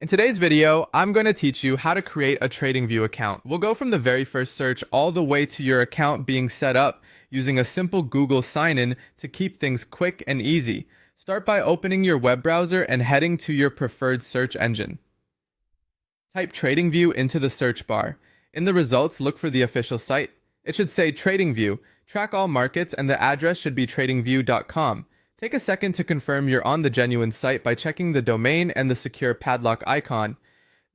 In today's video, I'm going to teach you how to create a TradingView account. We'll go from the very first search all the way to your account being set up using a simple Google sign-in to keep things quick and easy. Start by opening your web browser and heading to your preferred search engine. Type TradingView into the search bar. In the results, look for the official site. It should say TradingView, track all markets, and the address should be tradingview.com. Take a second to confirm you're on the genuine site by checking the domain and the secure padlock icon.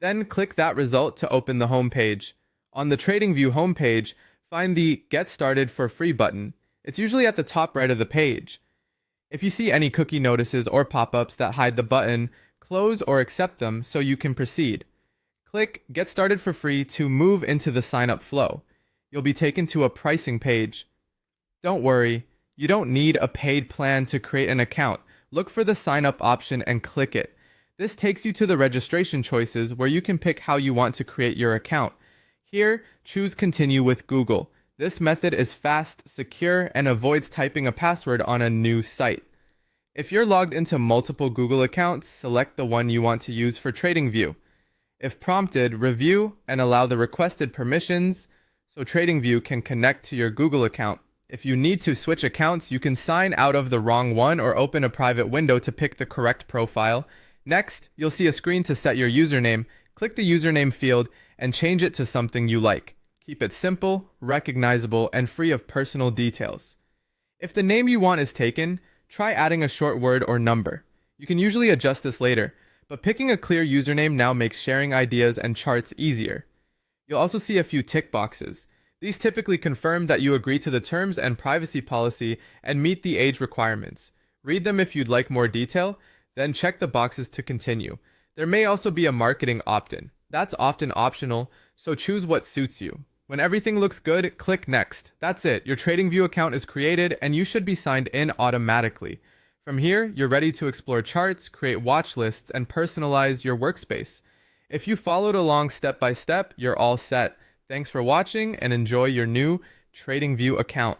Then click that result to open the home page. On the TradingView homepage, find the Get Started for Free button. It's usually at the top right of the page. If you see any cookie notices or pop-ups that hide the button, close or accept them so you can proceed. Click Get Started for Free to move into the sign-up flow. You'll be taken to a pricing page. Don't worry, you don't need a paid plan to create an account. Look for the sign up option and click it. This takes you to the registration choices where you can pick how you want to create your account. Here, choose Continue with Google. This method is fast, secure, and avoids typing a password on a new site. If you're logged into multiple Google accounts, select the one you want to use for TradingView. If prompted, review and allow the requested permissions so TradingView can connect to your Google account. If you need to switch accounts, you can sign out of the wrong one or open a private window to pick the correct profile. Next, you'll see a screen to set your username. Click the username field and change it to something you like. Keep it simple, recognizable, and free of personal details. If the name you want is taken, try adding a short word or number. You can usually adjust this later, but picking a clear username now makes sharing ideas and charts easier. You'll also see a few tick boxes. These typically confirm that you agree to the terms and privacy policy and meet the age requirements. Read them if you'd like more detail, then check the boxes to continue. There may also be a marketing opt-in. That's often optional, so choose what suits you. When everything looks good, click Next. That's it, your TradingView account is created and you should be signed in automatically. From here, you're ready to explore charts, create watch lists, and personalize your workspace. If you followed along step by step, you're all set. Thanks for watching and enjoy your new TradingView account.